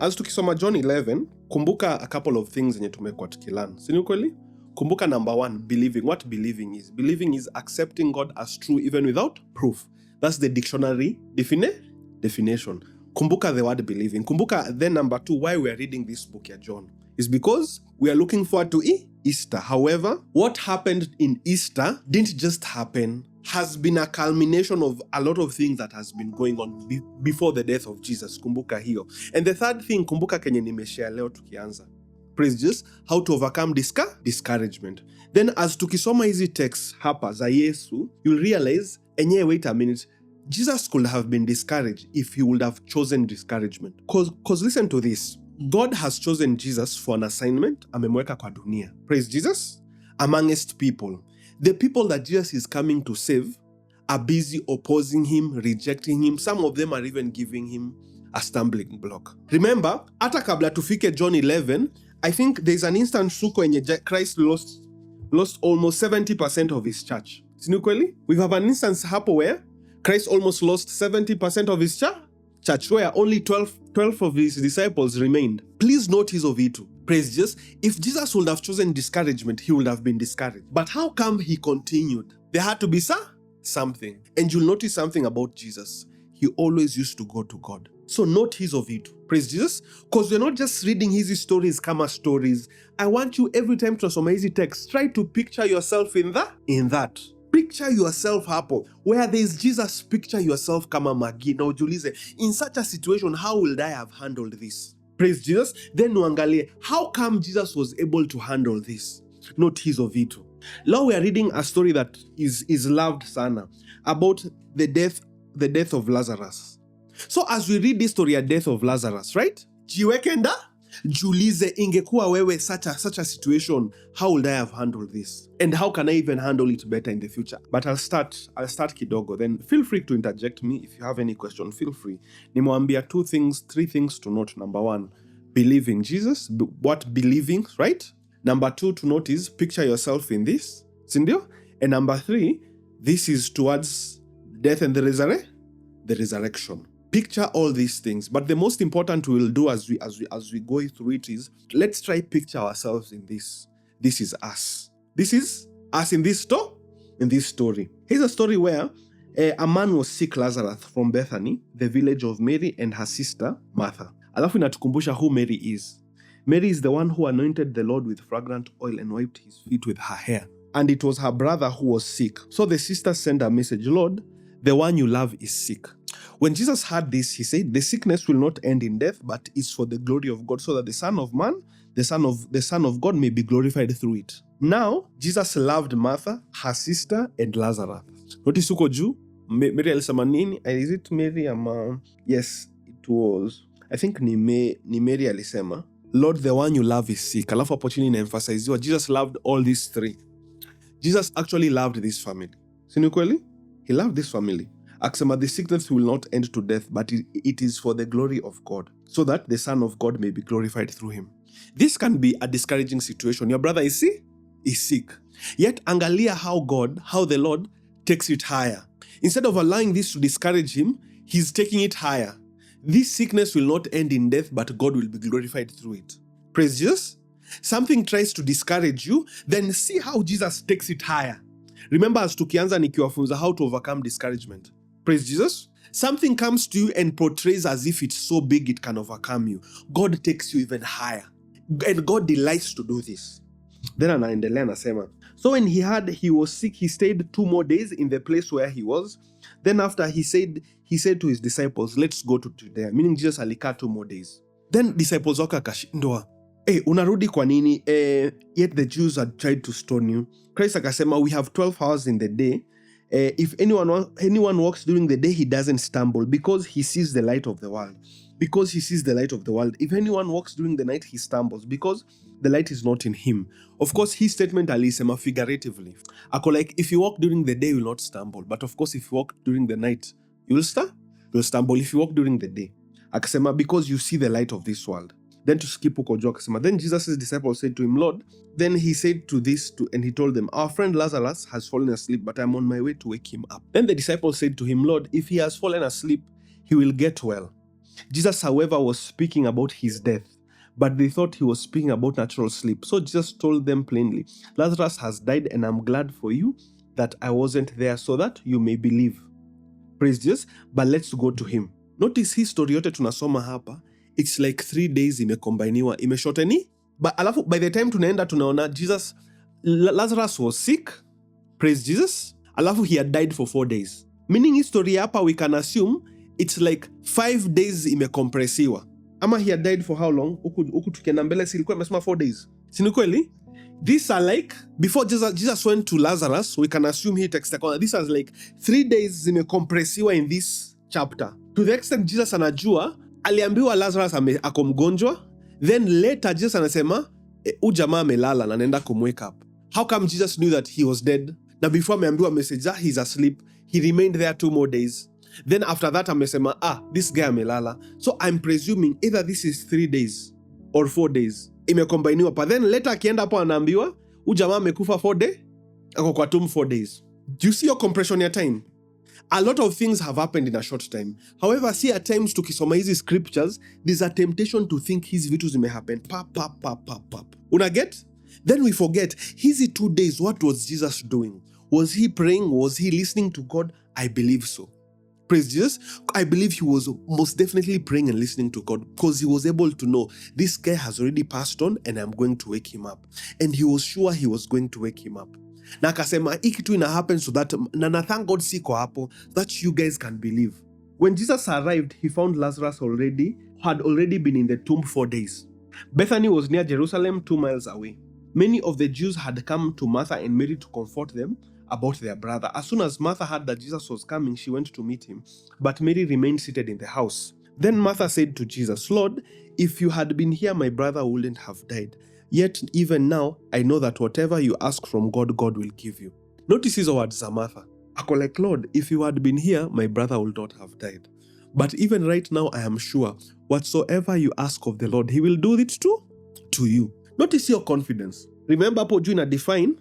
As tukisoma John 11, kumbuka a couple of things zenye tumekuwa tukilearn. Si ni kweli? Kumbuka number 1, believing. What believing is? Believing is accepting God as true even without proof. That's the dictionary definition. Kumbuka the word believing. Kumbuka then number 2, why we are reading this book here, John, is because we are looking forward to Easter. However, what happened in Easter didn't just happen, has been a culmination of a lot of things that has been going on before the death of Jesus. Kumbuka hiyo. And the third thing, kumbuka kenye nimeshare leo tukianza. Praise Jesus, how to overcome discouragement. Then as tukisoma hizi texts hapa za Yesu, you'll realize, wait a minute, Jesus could have been discouraged if he would have chosen discouragement. Because listen to this. God has chosen Jesus for an assignment. Amemweka kwa dunia. Praise Jesus. Amongst people. The people that Jesus is coming to save are busy opposing him, rejecting him. Some of them are even giving him a stumbling block. Remember, hata kabla tufike John 11, I think there's an instance suko yenye Christ lost almost 70% of his church. Sini kweli? We have an instance hapo where Christ almost lost 70% of his church, where only 12 of his disciples remained. Please note his of it. Praise Jesus. If Jesus would have chosen discouragement, he would have been discouraged. But how come he continued? There had to be something. And you'll notice something about Jesus. He always used to go to God. So note his of it. Praise Jesus. Because we're not just reading his stories, kama stories. I want you every time to soma hizi text, try to picture yourself in that. Picture yourself hapo. Where there is Jesus, picture yourself kama Magi. Now ujiulize, in such a situation, how would I have handled this? Praise Jesus. Then uangalie, how come Jesus was able to handle this? Not his of it. Now we are reading a story that is loved sana, about the death of Lazarus. So as we read this story, a death of Lazarus, right? Jiwekenda, jiulize, ingekuwa wewe such a situation, how would I have handled this? And how can I even handle it better in the future? But I'll start kidogo. Then feel free to interject me if you have any question. Feel free. Nimewambia 3 things to note. Number 1, believing Jesus. What believing, right? Number 2 to note is picture yourself in this. Sindio? And number 3, this is towards death and the resurrection. Picture all these things, but the most important we'll do as we go through it is, let's try picture ourselves in this. This is us. This is us in this story. Here's a story where a man was sick, Lazarus, from Bethany, the village of Mary and her sister Martha. Alafu inatukumbusha who Mary is. Mary is the one who anointed the Lord with fragrant oil and wiped his feet with her hair. And it was her brother who was sick. So the sister sent a message, Lord, the one you love is sick. When Jesus heard this, he said, the sickness will not end in death, but is for the glory of God, so that the Son of Man, the Son of God may be glorified through it. Now, Jesus loved Martha, her sister, and Lazarus. Notice uko juu, Mary alisema nini? Is it Mary ama? Yes, it was. I think ni Mary alisema, Lord, the one you love is sick. Alafu hapo chini inaemphasiziwa, Jesus loved all these 3. Jesus actually loved this family. Sini kweli? He loved this family. Akisema, the sickness will not end to death, but it is for the glory of God, so that the Son of God may be glorified through him. This can be a discouraging situation. Your brother is sick. Yet angalia how the Lord takes it higher. Instead of allowing this to discourage him, he's taking it higher. This sickness will not end in death, but God will be glorified through it. Praise Jesus. Something tries to discourage you, then see how Jesus takes it higher. Remember, as tukianza nikiwafunza how to overcome discouragement. Praise Jesus. Something comes to you and portrays as if it's so big it can overcome you. God takes you even higher. And God delights to do this. Then anaendelea anasema, so when he heard he was sick, he stayed 2 more days in the place where he was. Then after he said to his disciples, let's go to Judea. Meaning Jesus alikaa 2 more days. Then disciples wake akashindwa. Unarudi kwa nini? Yet the Jews had tried to stone you. Christ akasema, we have 12 hours in the day. If anyone walks during the day, he doesn't stumble because he sees the light of the world. If anyone walks during the night, he stumbles because the light is not in him. Of course, his statement alisema figuratively. Ako like, if you walk during the day, you will not stumble. But of course, if you walk during the night, you will stumble if you walk during the day. Akasema, because you see the light of this world. Then to skip huko juu akasema, then Jesus' disciples said to him, Lord, then he said to this, and he told them, our friend Lazarus has fallen asleep, but I'm on my way to wake him up. Then the disciples said to him, Lord, if he has fallen asleep, he will get well. Jesus, however, was speaking about his death, but they thought he was speaking about natural sleep. So Jesus told them plainly, Lazarus has died, and I'm glad for you that I wasn't there, so that you may believe. Praise Jesus, but let's go to him. Notice hii story yote tunasoma hapa, it's like 3 days imekombiniwa, imeshorteni. But alafu by the time tunaenda tunaona Jesus, Lazarus was sick, praise Jesus, alafu he had died for 4 days. Meaning hii story hapa we can assume it's like 5 days imecompressiwa. Ama he had died for how long? Huku tukienda mbele si ilikuwa imesema 4 days. Si ni kweli? These are like, before Jesus went to Lazarus, we can assume he text this is like 3 days zimecompressiwa in this chapter. To the extent Jesus anajua, aliambiwa Lazarus ako mgonjwa, then later Jesus anasema, jamaa amelala na naenda kumwake up. How come Jesus knew that he was dead? Na before ameambiwa message, he's asleep, he remained there 2 more days. Then after that amesema, this guy amelala. So I'm presuming either this is 3 days or 4 days. Imekombiniwa. But then later akienda hapo anaambiwa, jamaa amekufa 4 days, ako kwa tomb 4 days. Do you see your compression ya time? A lot of things have happened in a short time. However, see at times tukisoma hizi scriptures, there's a temptation to think hizi vitu zimehappen. Pap. Una get? Then we forget, hizi 2 days, what was Jesus doing? Was he praying? Was he listening to God? I believe so. Praise Jesus. I believe he was most definitely praying and listening to God, because he was able to know this guy has already passed on and I'm going to wake him up. And he was sure he was going to wake him up. Na akasema hii kitu ina happen so that, na thank God siko hapo, that you guys can believe. When Jesus arrived, he found Lazarus had already been in the tomb 4 days. Bethany was near Jerusalem, 2 miles away. Many of the Jews had come to Martha and Mary to comfort them about their brother. As soon as Martha heard that Jesus was coming, she went to meet him, but Mary remained seated in the house. Then Martha said to Jesus, Lord, if you had been here, my brother wouldn't have died. Yet even now, I know that whatever you ask from God, God will give you. Notice his words, Martha. Ako like, Lord, if you had been here, my brother would not have died. But even right now, I am sure whatsoever you ask of the Lord, he will do it to you. Notice your confidence. Remember, hapo juu ina define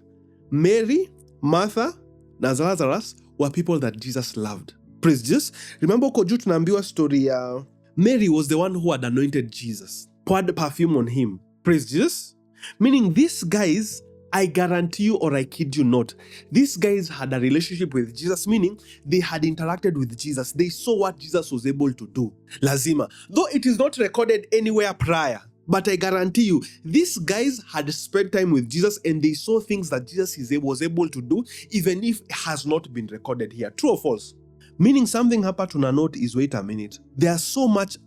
Mary, Martha, na Lazarus were people that Jesus loved. Praise Jesus. Remember huko juu tunaambiwa story ya Mary was the one who had anointed Jesus, poured perfume on him. Praise Jesus. Meaning these guys, I guarantee you or I kid you not, these guys had a relationship with Jesus, meaning they had interacted with Jesus. They saw what Jesus was able to do. Lazima. Though it is not recorded anywhere prior, but I guarantee you, these guys had spent time with Jesus and they saw things that Jesus was able to do, even if it has not been recorded here. True or false? Meaning something hapa tuna note is, wait a minute. There's so much,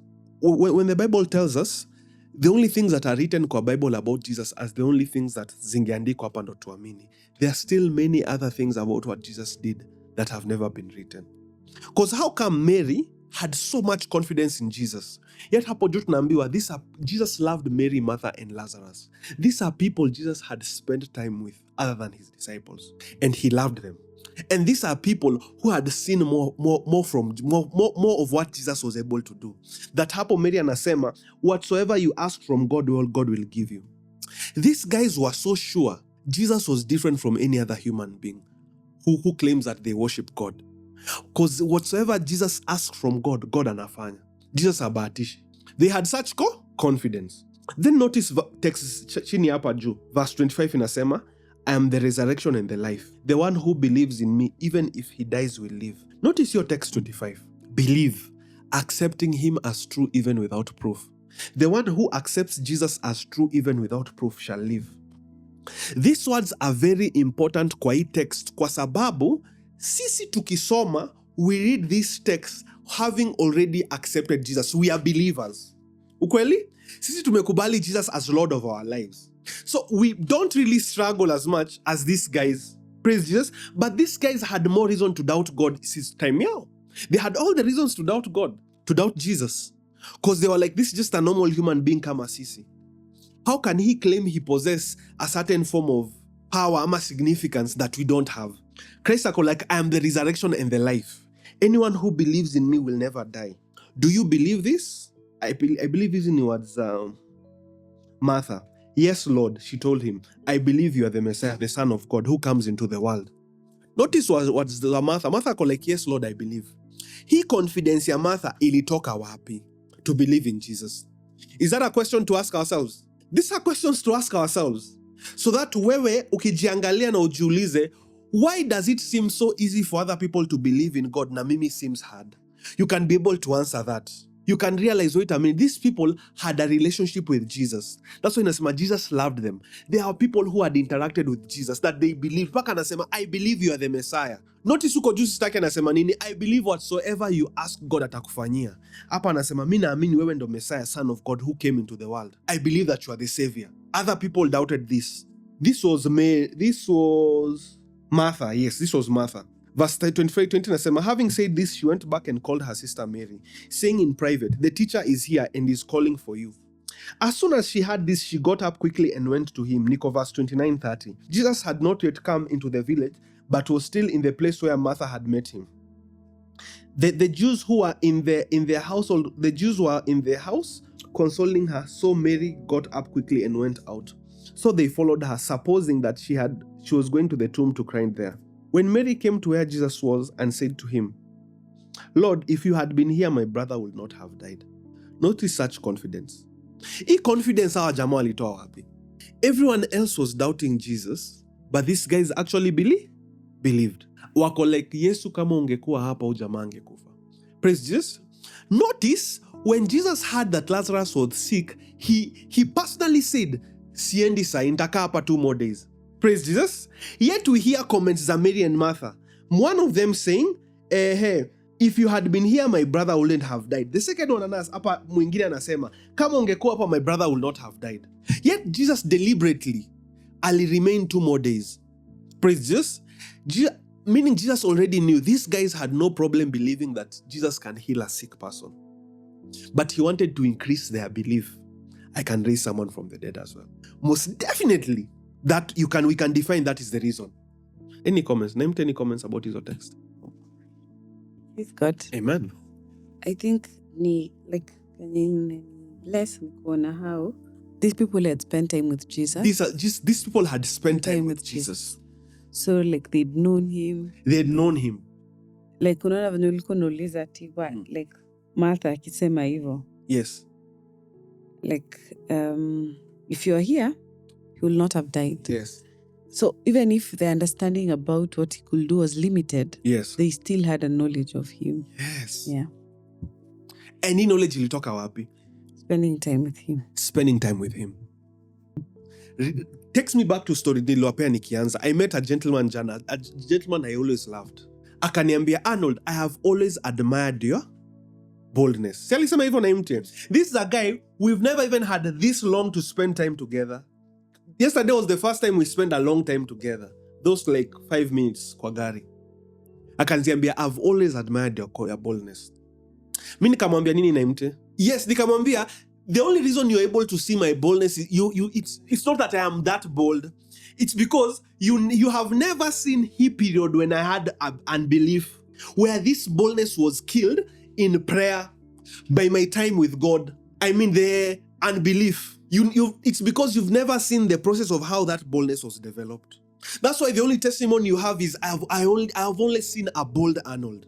when the Bible tells us, the only things that are written kwa Bible about Jesus as the only things that zingeandikwa hapa ndo tuamini. There are still many other things about what Jesus did that have never been written. Because how come Mary had so much confidence in Jesus? Yet hapo juu tunaambiwa, Jesus loved Mary, Martha, and Lazarus. These are people Jesus had spent time with other than his disciples. And he loved them. And these are people who had seen more of what Jesus was able to do. That hapo Mary anasema, whatsoever you ask from God, God will give you. These guys were so sure Jesus was different from any other human being who claims that they worship God. Because whatsoever Jesus asked from God, God anafanya. Jesus abatishi. They had such confidence. Then notice text chini hapa juu. Verse 25 inasema, I am the resurrection and the life. The one who believes in me, even if he dies, will live. Notice your text 25. Believe, accepting him as true even without proof. The one who accepts Jesus as true even without proof shall live. These words are very important kwa hii text kwa sababu sisi tukisoma, we read this text having already accepted Jesus. We are believers. Ukweli? Sisi tumekubali Jesus as Lord of our lives. So we don't really struggle as much as these guys. Praise Jesus. But these guys had more reason to doubt God since time now. They had all the reasons to doubt God, to doubt Jesus. Because they were like, this is just a normal human being kama sisi. How can he claim he possesses a certain form of power ama significance that we don't have? Christ ako like, I am the resurrection and the life. Anyone who believes in me will never die. Do you believe this? I believe this in words. Martha, yes, Lord, she told him, I believe you are the Messiah, the Son of God, who comes into the world. Notice what's the Martha. Martha called like, yes, Lord, I believe. Hii confidence ya Martha ilitoka wapi to believe in Jesus? Is that a question to ask ourselves? These are questions to ask ourselves. So that wewe ukijiangalia na ujiulize, why does it seem so easy for other people to believe in God na mimi seems hard? You can be able to answer that. You can realize, wait a minute, these people had a relationship with Jesus. That's why nasema Jesus loved them. There are people who had interacted with Jesus that they believe. Paka anasema, I believe you are the Messiah. Notice uko juu sitaki anasema nini? I believe whatsoever you ask God atakufanyia. Hapa anasema, mimi naamini wewe ndo Messiah, Son of God, who came into the world. I believe that you are the Savior. Other people doubted this. This was Martha. Yes, this was Martha. Verse 25-20 nasema, having said this, she went back and called her sister Mary, saying in private, the teacher is here and is calling for you. As soon as she heard this, she got up quickly and went to him. Nico, verse 29-30. Jesus had not yet come into the village, but was still in the place where Martha had met him. The Jews who were in their household, the Jews were in their house consoling her. So Mary got up quickly and went out. So they followed her, supposing that she was going to the tomb to cry there. When Mary came to where Jesus was and said to him, Lord, if you had been here, my brother would not have died. Notice such confidence. Hii confidence hawa jamaa walitoa wapi? Everyone else was doubting Jesus, but these guys actually believed. Wako like, Yesu kama ungekuwa hapa huyu jamaa angekufa. Praise Jesus. Notice when Jesus heard that Lazarus was sick, he personally said, siendi saa, nitakaa hapa 2 more days. Praise Jesus. Yet we hear comments za Mary and Martha. One of them saying, hey, if you had been here, my brother wouldn't have died. The second one hapa mwingine anasema, kama ungekuwa hapa, my brother would not have died. Yet Jesus deliberately remain 2 more days. Praise Jesus. Meaning Jesus already knew these guys had no problem believing that Jesus can heal a sick person. But he wanted to increase their belief. I can raise someone from the dead as well. Most definitely. That we can define that is the reason. Any comments? Name any comments about his text. We've got. Amen. I think bless how these people had spent time with Jesus. These people had spent time with Jesus. So like they'd known him. Like unaona venye ulikuwa unauliza atiwa like Martha akisema hivyo. Yes. Like if you're here, he will not have died. Yes. So even if the understanding about what he could do was limited, yes, they still had a knowledge of him. Yes. Yeah. Any knowledge ilitoka wapi? Spending time with him. Takes me back to story niliwapea nikianza. I met a gentleman jana, a gentleman I always loved. Akaniambia, Arnold, I have always admired your boldness. Si alisema hivyo na mtu. This is a guy we've never even had this long to spend time together. Yesterday was the first time we spent a long time together. Those like 5 minutes kwa gari. Akaniambia, I've always admired your boldness. Mimi nikamwambia nini na mtu? Yes, nikamwambia, the only reason you're able to see my boldness is it's not that I am that bold. It's because you have never seen a period when I had unbelief, where this boldness was killed in prayer by my time with God. I mean the unbelief. It's because you've never seen the process of how that boldness was developed. That's why the only testimony you have is I have only seen a bold Arnold.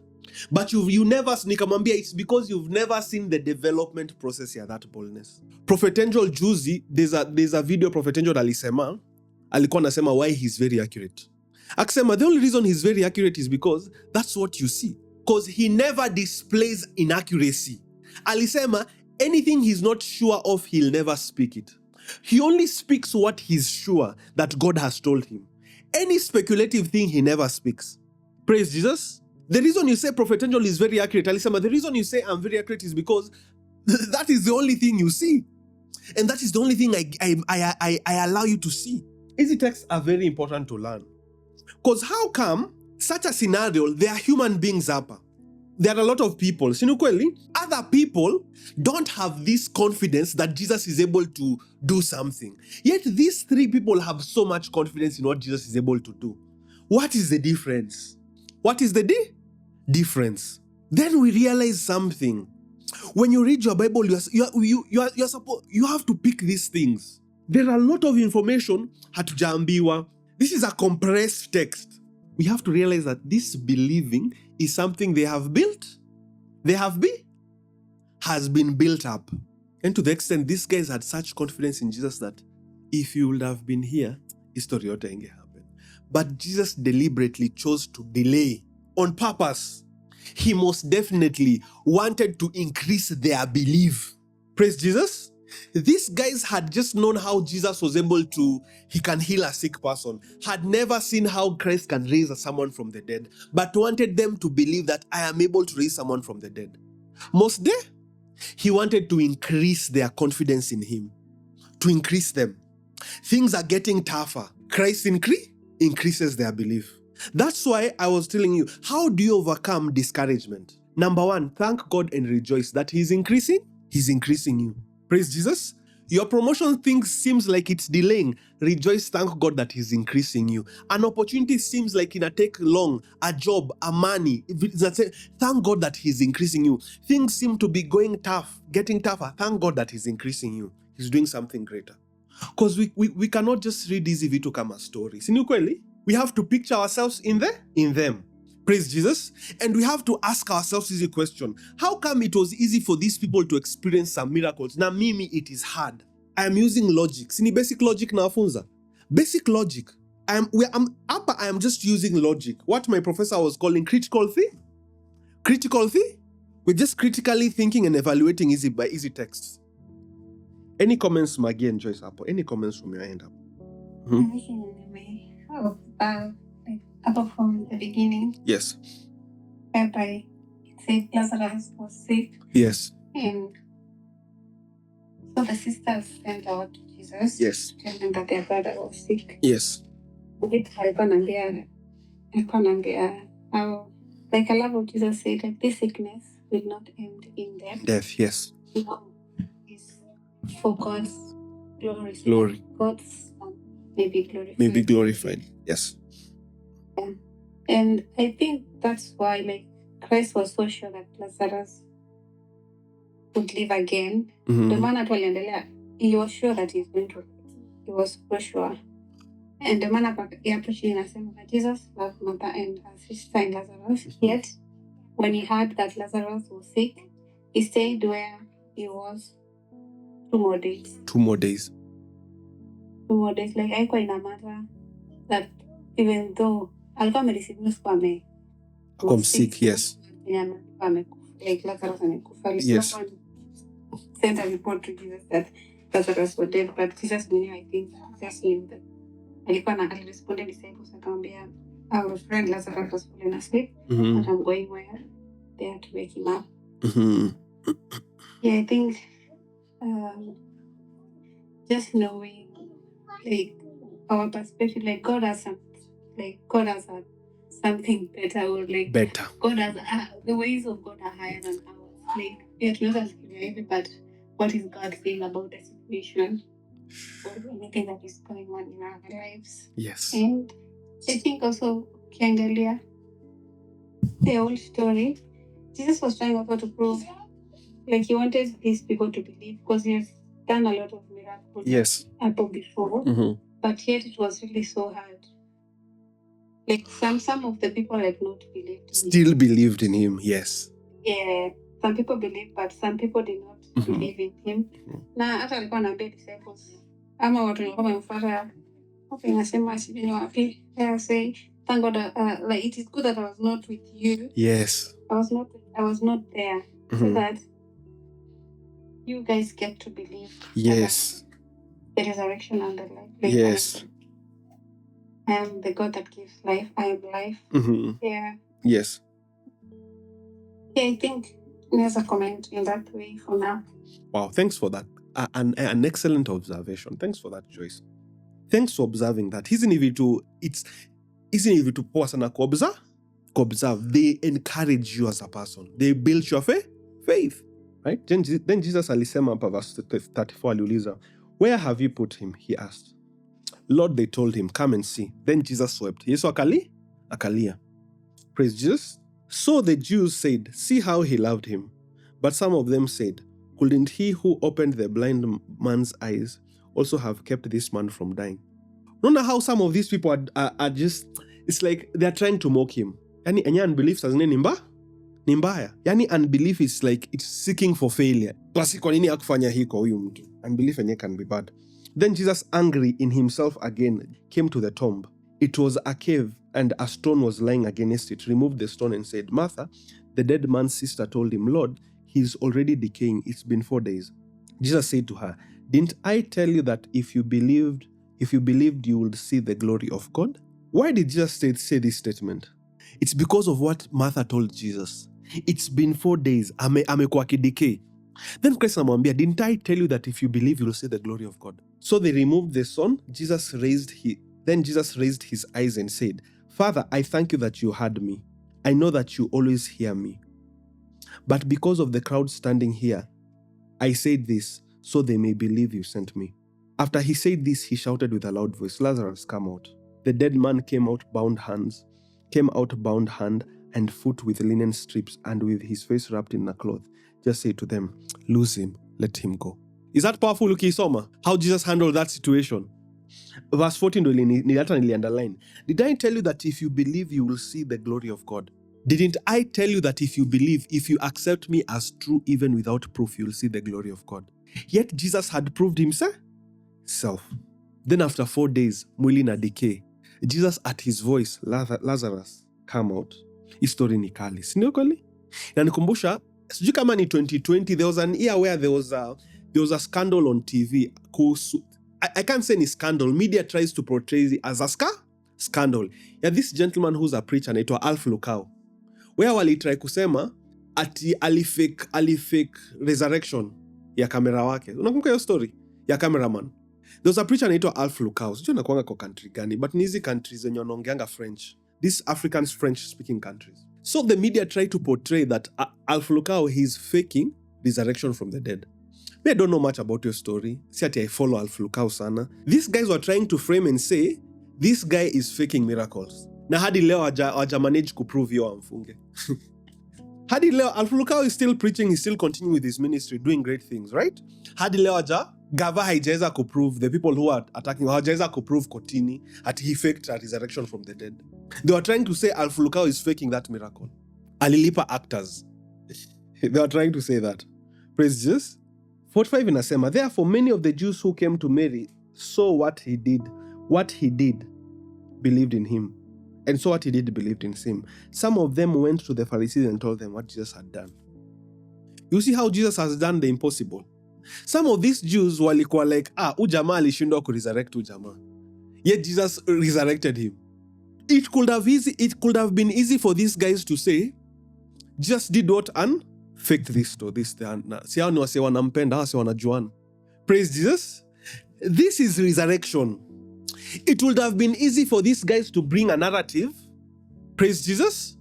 But you never, nikamwambia, it's because you've never seen the development process ya that boldness. Prophet Angel juzi, there's a video Prophet Angel alikuwa anasema why he's very accurate. Akisema the only reason he's very accurate is because that's what you see. Because he never displays inaccuracy. Alisema anything he's not sure of, he'll never speak it. He only speaks what he's sure that God has told him. Any speculative thing, he never speaks. Praise Jesus. The reason you say Prophet Angel is very accurate, Alisema, the reason you say I'm very accurate is because that is the only thing you see. And that is the only thing I allow you to see. Easy texts are very important to learn. Because how come such a scenario, there are human beings hapa? There are a lot of people. Sinukweli, other people don't have this confidence that Jesus is able to do something. Yet these 3 people have so much confidence in what Jesus is able to do. What is the difference? What is the difference? Then we realize something. When you read your Bible, you have to pick these things. There are a lot of information hatujaambiwa. This is a compressed text. We have to realize that this believing is something they have built. Has been built up. And to the extent these guys had such confidence in Jesus that if you would have been here, history yote inge happen. But Jesus deliberately chose to delay on purpose. He most definitely wanted to increase their belief. Praise Jesus. These guys had just known how Jesus was able to, he can heal a sick person, had never seen how Christ can raise someone from the dead, but wanted them to believe that I am able to raise someone from the dead. Most day, he wanted to increase their confidence in him, to increase them. Things are getting tougher. Christ increases their belief. That's why I was telling you, how do you overcome discouragement? Number one, thank God and rejoice that he's increasing you. Praise Jesus. Your promotion thing seems like it's delaying. Rejoice, thank God that he's increasing you. An opportunity seems like it'll take long. A job, a money. Thank God that he's increasing you. Things seem to be going tough, getting tougher. Thank God that he's increasing you. He's doing something greater. Because we cannot just read hizi vitu kama stories. Ni ukweli? We have to picture ourselves in them. Praise Jesus. And we have to ask ourselves this question. How come it was easy for these people to experience some miracles? Na mimi, it is hard. I am using logic. Sini basic logic na afunza. Basic logic. I am just using logic. What my professor was calling critical thing. Critical thing? We're just critically thinking and evaluating easy texts. Any comments, Maggie and Joyce Apple? Any comments from your end up? Apart from the beginning. Yes. Whereby it said Lazarus was sick. Yes. And so the sisters sent out to Jesus. Yes. To tell them that their brother was sick. Yes. Like I love what Jesus said, like this sickness will not end in death. Death, yes. No, it's for God's glory. Glory. God's may be glorified. May be glorified. Yes. Yeah. And I think that's why, like, Christ was so sure that Lazarus would live again. The man at Waliendelea, he was sure that he's going to live. He was so sure. And the man approaching and saying that Jesus loved Martha and her sister and Lazarus. Yet, when he heard that Lazarus was sick, he stayed where he was 2 more days. 2 more days. 2 more days. Like, I quite matter that even though alikuwa amereceive news kwa I'm sick, yes. Like Lazarus amekufa. Yes. Someone sent a report to Jesus that Lazarus was dead, but Jesus knew, I think, just knew that. Alikuwa na aliresponded disciples akamwambia, our friend Lazarus was falling asleep, but I'm going where they are to wake him up. Yeah, I think just knowing, like, our perspective, like God has something better, or like better. God has the ways of God are higher than ours. Like, yeah, to not as but what is God saying about the situation or anything that is going on in our lives? Yes. And I think also ukiangalia the whole story, Jesus was trying also to prove, like, he wanted these people to believe because he has done a lot of miracles. Yes. Before, but yet it was really so hard. Like some of the people like not believed. Still believed in him, yes. Yeah, some people believed, but some people did not believe in him. Na hata alikuwa anaambia disciples, ama watu walikuwa wamemfuata, okay, nasema sijui wapi. I say, thank God, like it is good that I was not with you. Yes. I was not there, so that you guys get to believe. Yes. The resurrection and the life. Like, yes. I am the God that gives life. I am life. Yeah. Yes. Yeah, I think there's a comment in that way for now. Wow, thanks for that. An excellent observation. Thanks for that, Joyce. Thanks for observing that. Isn't it to pause and observe? They encourage you as a person. They build your faith. Right? Then Jesus alisema hapa verse 34 aliuliza, where have you put him? He asked. Lord, they told him, come and see. Then Jesus wept. Yesu akalia. Praise Jesus. So the Jews said, see how he loved him. But some of them said, couldn't he who opened the blind man's eyes also have kept this man from dying. Don't know how some of these people are just, it's like they're trying to mock him. Yani enya unbelief sa zingine ni mbaya. Yani unbelief is like it's seeking for failure. Basi kwa nini hakufanya hii kwa huyu mtu? Unbelief enye can be bad. Then Jesus, angry in himself again, came to the tomb. It was a cave and a stone was lying against it. Removed the stone and said, Martha, the dead man's sister, told him, Lord, he's already decaying. It's been 4 days. Jesus said to her, didn't I tell you that if you believed, you would see the glory of God? Why did Jesus say this statement? It's because of what Martha told Jesus. It's been 4 days. Amekuwa kidecay. Then Christ amwambia, didn't I tell you that if you believe, you will see the glory of God? So they removed the stone. Then Jesus raised his eyes and said, Father, I thank you that you heard me. I know that you always hear me. But because of the crowd standing here, I said this so they may believe you sent me. After he said this, he shouted with a loud voice, Lazarus, come out. The dead man came out bound hand and foot with linen strips and with his face wrapped in a cloth. Just say to them, loose him, let him go. Is that powerful, ukisoma? How Jesus handled that situation? Verse 14 nili underline. Did I tell you that if you believe, you will see the glory of God? Didn't I tell you that if you believe, if you accept me as true, even without proof, you will see the glory of God? Yet Jesus had proved himself. Then after 4 days, mwili na decay, Jesus at his voice, Lazarus, come out. History ni kali. Si ndio kweli? Na nikumbusha, sijui kama ni 2020, there was an year where there was a scandal on TV. I can't say ni scandal. Media tries to portray it as a scandal. Yeah, this gentleman who's a preacher anaitwa Alf Lukao, where walitry kusema ati alifake resurrection ya kamera wake. Unakumbuka hiyo story ya cameraman? There was a preacher anaitwa Alf Lukao. Sijui anakuanga kwa country gani, but ni hizi countries zenye wanaongeanga French. These African French speaking countries. So the media try to portray that Alf Lukao, he's faking resurrection from the dead. Me, I don't know much about your story. Si ati I follow Alf Lukao sana. These guys were trying to frame and say, this guy is faking miracles. Na hadi leo haja manage kuprove yo amfunge. Hadi leo, Alf Lukao is still preaching, he's still continuing with his ministry, doing great things, right? Hadi leo gava haijaweza kuprove, the people who are attacking hawajaweza kuprove kotini ati he faked a resurrection from the dead. They were trying to say Alf Lukao is faking that miracle. Alilipa actors. They were trying to say that. Praise Jesus. 45 inasema, therefore many of the Jews who came to Mary saw what he did, believed in him. And so what he did, believed in him. Some of them went to the Pharisees and told them what Jesus had done. You see how Jesus has done the impossible. Some of these Jews walikuwa like, ujamaa alishindwa kuresurrect ujamaa. Yet Jesus resurrected him. It could have been easy for these guys to say, Jesus did what and faked this to this. Si hao ni wase wanampenda, wase wanajuana. Praise Jesus. This is resurrection. It would have been easy for these guys to bring a narrative. Praise Jesus.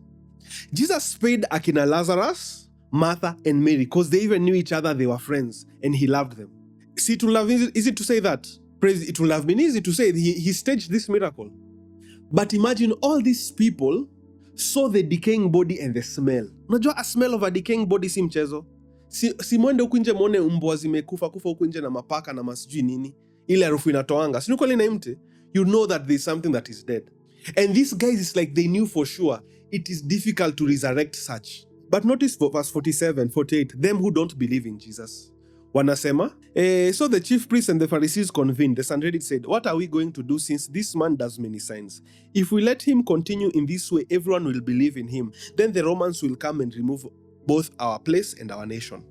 Jesus spared akina Lazarus, Martha, and Mary because they even knew each other, they were friends, and he loved them. See, it would have been easy to say that. Praise, it would have been easy to say he staged this miracle. But imagine all these people saw the decaying body and the smell. Unajua a smell of a decaying body si mchezo. Si mwende huku nje muone mbwa zimekufa huku nje na mapaka na masijui nini. Ile harufu inatoanga. Si nuko ile inaimte. You know that there's something that is dead. And these guys, it's like they knew for sure it is difficult to resurrect such. But notice verse 47, 48, them who don't believe in Jesus. Wanasema, so the chief priests and the Pharisees convened. The Sanhedrin said, what are we going to do since this man does many signs? If we let him continue in this way, everyone will believe in him. Then the Romans will come and remove both our place and our nation.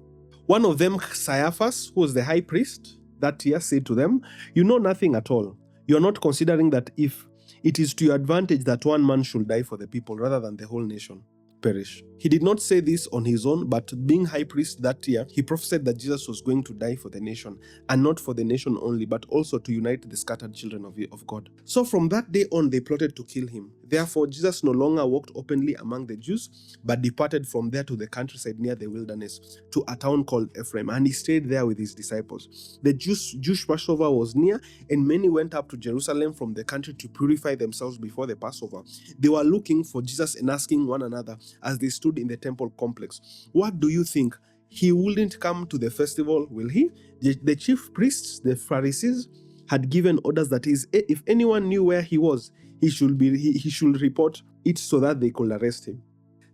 One of them, Caiaphas, who was the high priest that year, said to them, you know nothing at all. You are not considering that if it is to your advantage that one man should die for the people rather than the whole nation perish. He did not say this on his own, but being high priest that year, he prophesied that Jesus was going to die for the nation, and not for the nation only, but also to unite the scattered children of God. So from that day on, they plotted to kill him. Therefore, Jesus no longer walked openly among the Jews, but departed from there to the countryside near the wilderness, to a town called Ephraim, and he stayed there with his disciples. The Jewish Passover was near, and many went up to Jerusalem from the country to purify themselves before the Passover. They were looking for Jesus and asking one another, as they stood in the temple complex, what do you think? he wouldn't come to the festival, will he? The chief priests, the Pharisees, had given orders that if anyone knew where he was, he should report it so that they could arrest him.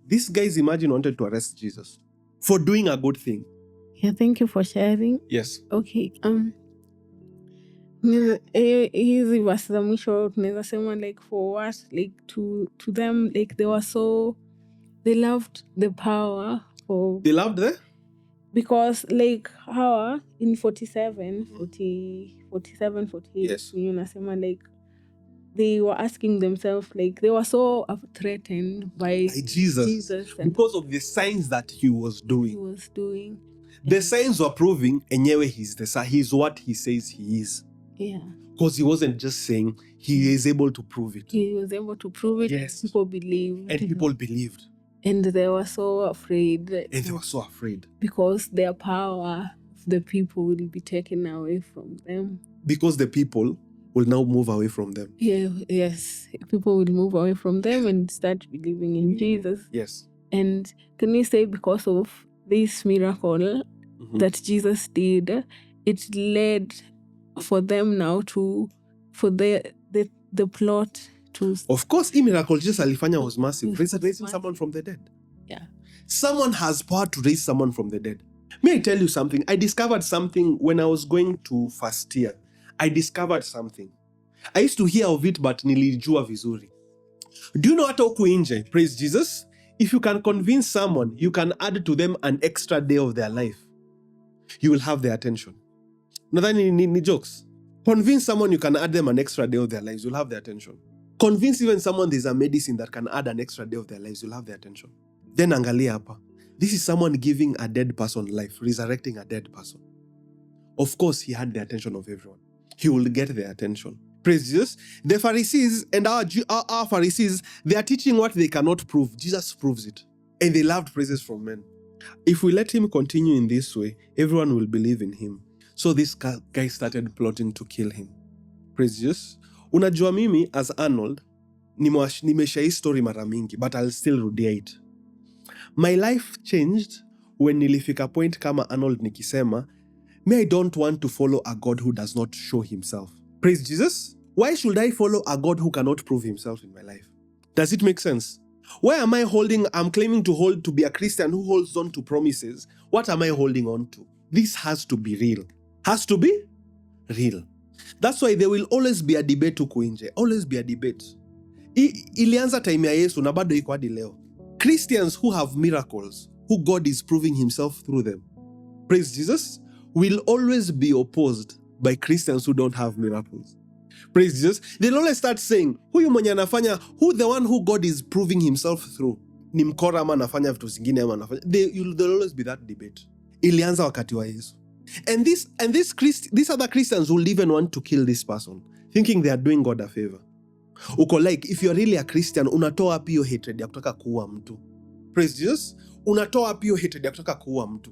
These guys, imagine, wanted to arrest Jesus for doing a good thing. Yeah, thank you for sharing. Yes. Okay. Hizi verse za mwisho tunaweza sema like for what, like to them, like they loved the power of, They loved the because like hawa in 47 48 Yes. nasema like they were asking themselves, like they were so threatened by Jesus and because of the signs that he was he doing. was doing. The signs were proving enyewe he's what he says he is. Yeah. Because he wasn't just saying, he is able to prove it. He was able to prove it. Yes. People believed. And people believed. And they were so afraid. And they were so afraid. Because their power of the people will be taken away from them. Because the people will now move away from them. Yeah, yes. People will move away from them and start believing in Jesus. Yes. And can we say because of this miracle that Jesus did, it led for them now for the plot to... Of course, the miracle Jesus alifanya was massive. Raising massive. Someone from the dead. Yeah. Someone has power to raise someone from the dead. May I tell you something? I discovered something when I was going to first year. I discovered something. I used to hear of it, but nilijua vizuri. Do you know hata huku nje, praise Jesus, if you can convince someone, you can add to them an extra day of their life, you will have their attention. Nadhani ni jokes. Convince someone you can add them an extra day of their lives, you'll have their attention. Convince even someone there's a medicine that can add an extra day of their lives, you'll have their attention. Then angalia hapa. This is someone giving a dead person life, resurrecting a dead person. Of course, he had the attention of everyone. He will get their attention. Praise Jesus. The Pharisees and our Pharisees, they are teaching what they cannot prove. Jesus proves it. And they loved praises from men. If we let him continue in this way, everyone will believe in him. So this guy started plotting to kill him. Praise Jesus. Unajua mimi as Arnold, nimesha hii story mara mingi, but I'll still rudia it. My life changed when nilifika point kama Arnold nikisema, I don't want to follow a God who does not show himself. Praise Jesus. Why should I follow a God who cannot prove himself in my life? Does it make sense? Why am I I'm claiming to be a Christian who holds on to promises. What am I holding on to? This has to be real. Has to be real. That's why there will always be a debate huku nje. Always be a debate. Ilianza time ya Yesu na bado iko hadi leo. Christians who have miracles, who God is proving himself through them, praise Jesus, will always be opposed by Christians who don't have miracles. Praise Jesus. They'll always start saying, huyu mwenye anafanya, the one who God is proving himself through, ni mkora ama anafanya vitu zingine ama anafanya. There'll always be that debate. Ilianza wakati wa Yesu. And these other Christians will even want to kill this person, thinking they are doing God a favor. Uko like, if you're really a Christian, unatoa wapi hiyo hatred ya kutaka kuua mtu? Praise Jesus. Unatoa wapi hiyo hatred ya kutaka kuua mtu?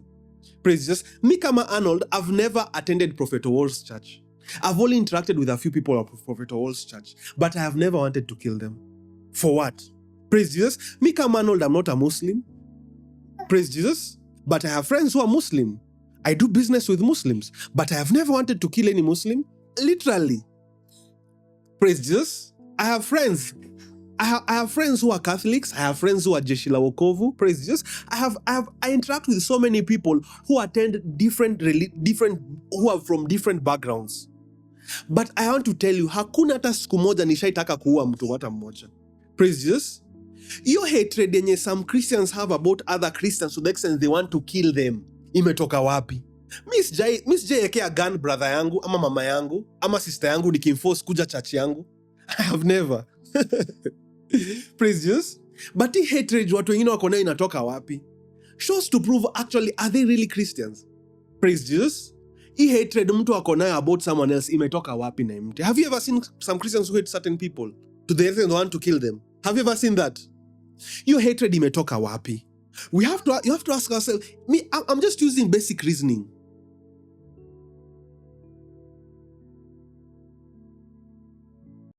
Praise Jesus. Me kama Arnold, I've never attended Prophet Owol's church. I've only interacted with a few people at Prophet Owol's church, but I have never wanted to kill them. For what? Praise Jesus. Me kama Arnold, I'm not a Muslim. Praise Jesus. But I have friends who are Muslim. I do business with Muslims, but I have never wanted to kill any Muslim. Literally. Praise Jesus. I have friends. I have friends who are Catholics. I have friends who are Jeshi la Wokovu. Praise Jesus. I interact with so many people who attend who are from different backgrounds. But I want to tell you, hakuna hata siku moja nishaitaka kuua mtu hata mmoja. Praise Jesus. Your hatred yenye some Christians have about other Christians to the extent they want to kill them, imetoka wapi? Mi sijaekea gun brother yangu ama mama yangu ama sister yangu nikimforce kuja church yangu. I have never. Praise Jesus. But hii hatred watu wengine wako nayo inatoka wapi? Shows to prove actually, are they really Christians? Praise Jesus. Hii hatred mtu wako nayo about someone else imetoka wapi na mti? Have you ever seen some Christians who hate certain people to the extent they want to kill them? Have you ever seen that? Your hatred imetoka wapi? You have to ask ourselves, I'm just using basic reasoning.